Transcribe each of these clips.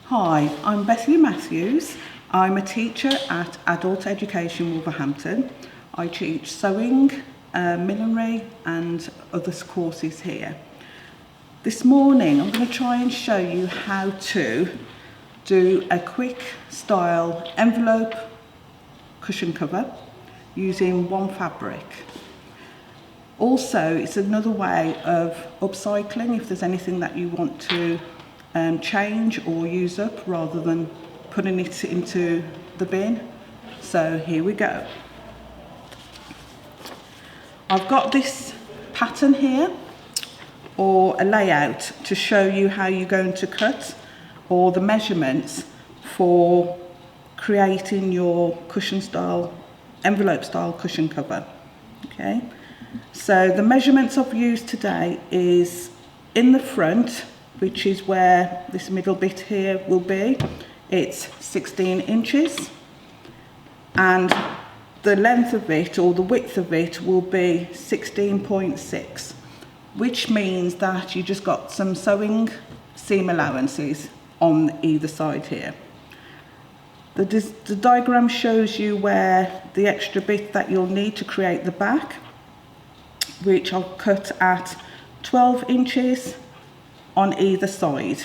Hi, I'm Bethany Matthews. I'm a teacher at Adult Education Wolverhampton. I teach sewing, millinery and other courses here. This morning I'm going to try and show you how to do a quick style envelope cushion cover using one fabric. Also, it's another way of upcycling if there's anything that you want to change or use up rather than putting it into the bin. So here we go. I've got this pattern here, or a layout, to show you how you're going to cut, or the measurements for creating your cushion style, envelope style cushion cover. Okay, so the measurements I've used today is in the front, which is where this middle bit here will be. It's 16 inches, and the length of it, or the width of it, will be 16.6, which means that you just got some sewing seam allowances on either side here. The diagram shows you where the extra bit that you'll need to create the back, which I'll cut at 12 inches on either side.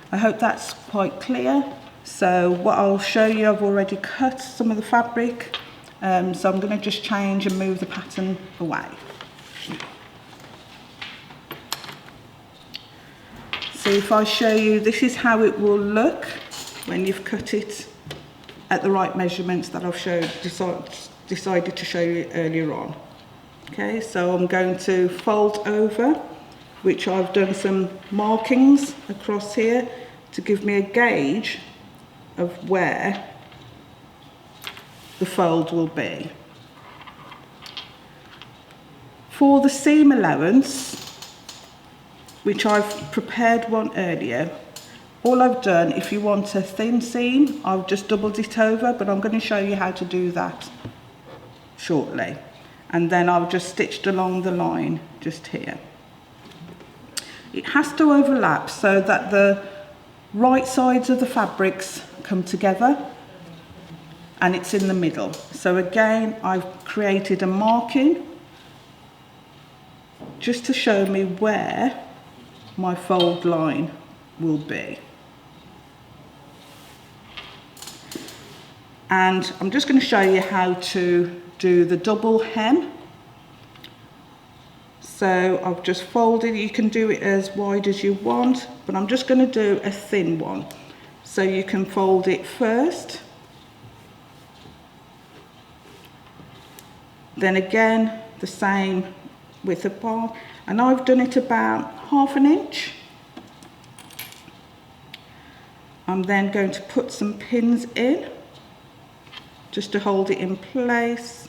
I hope that's quite clear. So what I'll show you, I've already cut some of the fabric, so I'm going to just change and move the pattern away. So if I show you, this is how it will look when you've cut it at the right measurements that I've decided to show you earlier on. Okay, so I'm going to fold over, which I've done some markings across here to give me a gauge of where the fold will be. For the seam allowance, which I've prepared one earlier, all I've done, if you want a thin seam, I've just doubled it over, but I'm going to show you how to do that shortly. And then I've just stitched along the line just here. It has to overlap so that the right sides of the fabrics come together and it's in the middle. So again, I've created a marking just to show me where my fold line will be. And I'm just going to show you how to do the double hem. So I've just folded, you can do it as wide as you want, but I'm just going to do a thin one. So you can fold it first, then again the same width apart, and I've done it about ½ inch. I'm then going to put some pins in just to hold it in place.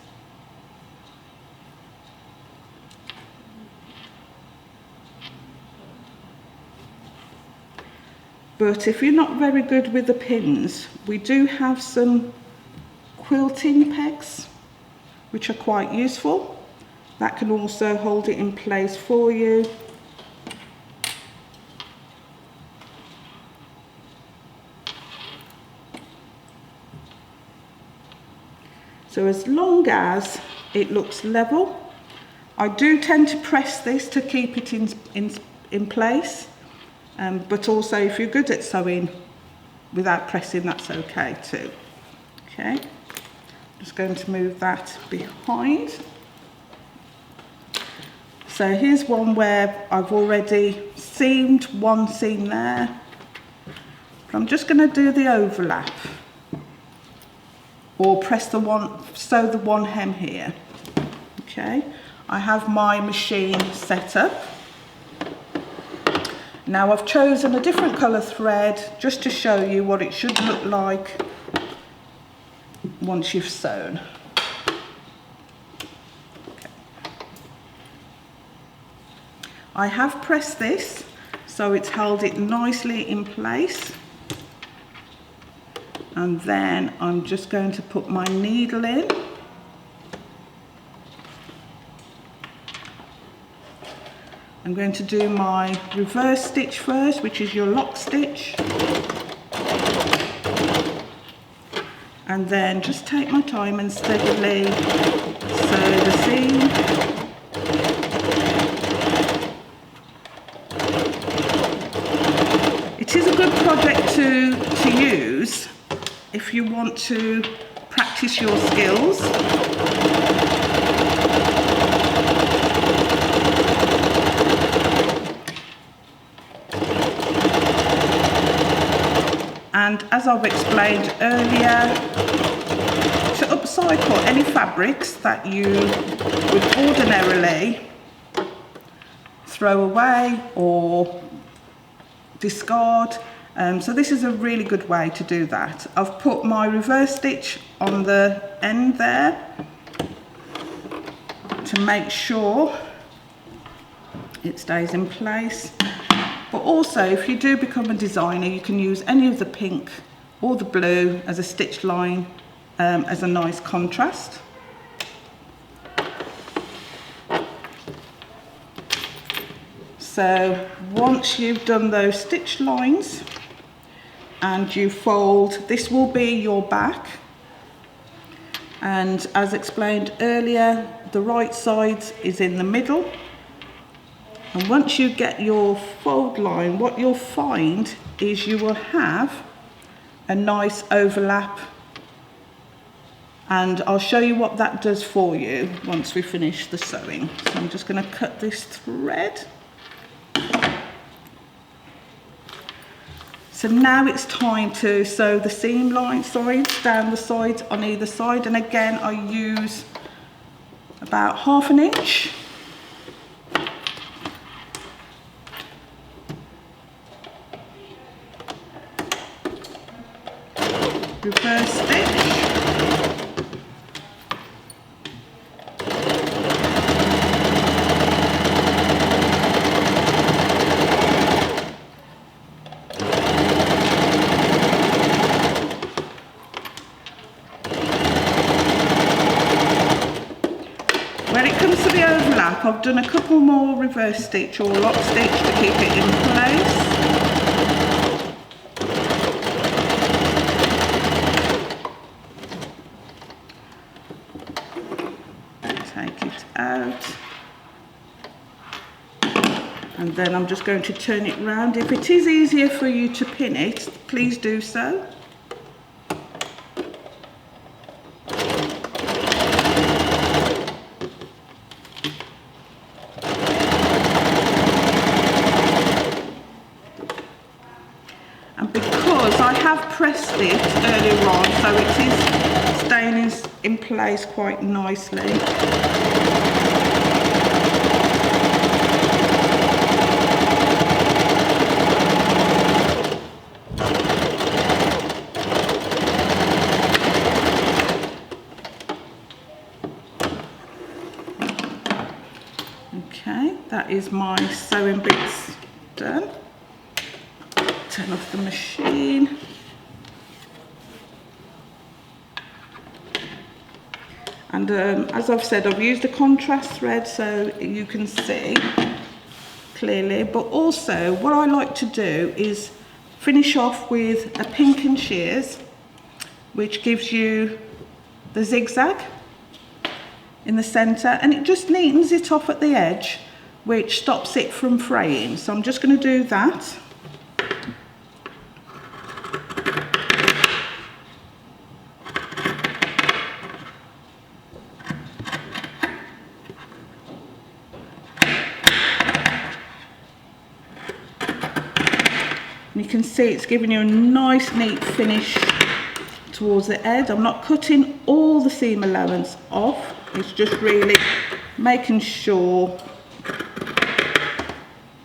But if you're not very good with the pins, we do have some quilting pegs, which are quite useful. That can also hold it in place for you. So as long as it looks level, I do tend to press this to keep it in place, but also if you're good at sewing without pressing, that's okay too. Okay, just going to move that behind. So here's one where I've already seamed one seam there. I'm just going to do the overlap, or sew the one hem here. Okay, I have my machine set up. Now I've chosen a different colour thread just to show you what it should look like once you've sewn. Okay. I have pressed this so it's held it nicely in place. And then I'm just going to put my needle in. I'm going to do my reverse stitch first, which is your lock stitch. And then just take my time and steadily sew the seam. It is a good project to use if you want to practice your skills. And as I've explained earlier, to upcycle any fabrics that you would ordinarily throw away or discard, so this is a really good way to do that. I've put my reverse stitch on the end there to make sure it stays in place. But also, if you do become a designer, you can use any of the pink or the blue as a stitch line as a nice contrast. So once you've done those stitch lines and you fold, this will be your back. And as explained earlier, the right side is in the middle. And once you get your fold line, what you'll find is you will have a nice overlap. And I'll show you what that does for you once we finish the sewing. So I'm just going to cut this thread. So now it's time to sew the seam line sides down the sides on either side. And again, I use about 1/2 inch. Reverse stitch. When it comes to the overlap, I've done a couple more reverse stitch or lock stitch to keep it in place. Take it out, and then I'm just going to turn it round. If it is easier for you to pin it, please do so. And because I have pressed it earlier on, so it is staying in place quite nicely. Okay, that is my sewing bits done. Turn off the machine. And as I've said, I've used a contrast thread so you can see clearly, but also what I like to do is finish off with a pink and shears, which gives you the zigzag in the center, and it just neatens it off at the edge, which stops it from fraying. So I'm just going to do that. And you can see it's giving you a nice neat finish towards the edge. I'm not cutting all the seam allowance off, it's just really making sure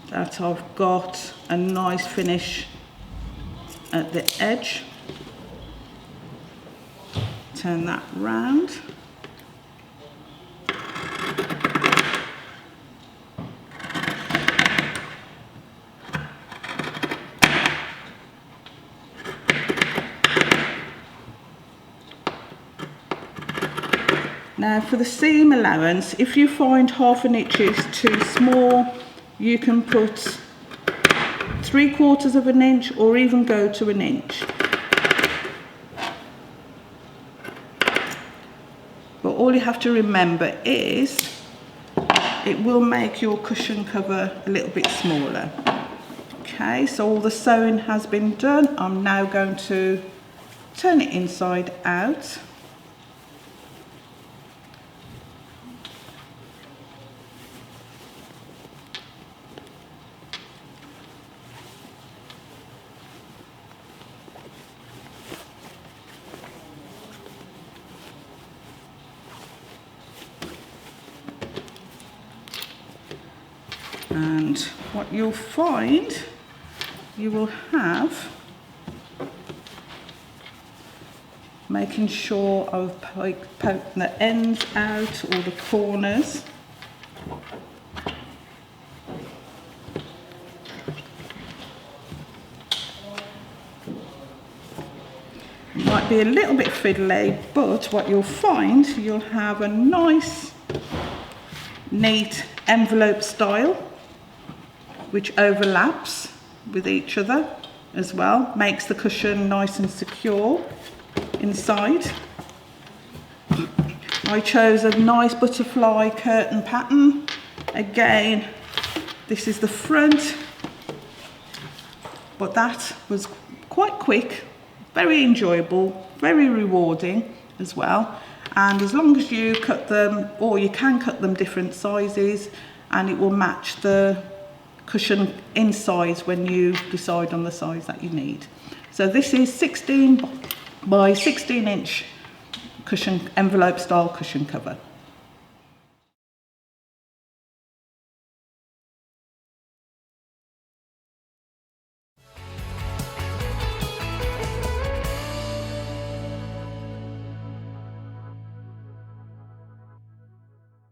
that I've got a nice finish at the edge. Turn that round. Now for the seam allowance, if you find 1/2 inch is too small, you can put 3/4 of an inch or even go to an inch. But all you have to remember is it will make your cushion cover a little bit smaller. Okay, so all the sewing has been done. I'm now going to turn it inside out. And what you'll find, you will have, making sure I've poked the ends out or the corners. Might be a little bit fiddly, but what you'll find, you'll have a nice, neat envelope style, which overlaps with each other as well, makes the cushion nice and secure inside. I chose a nice butterfly curtain pattern. Again, this is the front, but that was quite quick, very enjoyable, very rewarding as well. And as long as you cut them, or you can cut them different sizes, and it will match the cushion in size when you decide on the size that you need. So this is 16 by 16 inch cushion, envelope style cushion cover.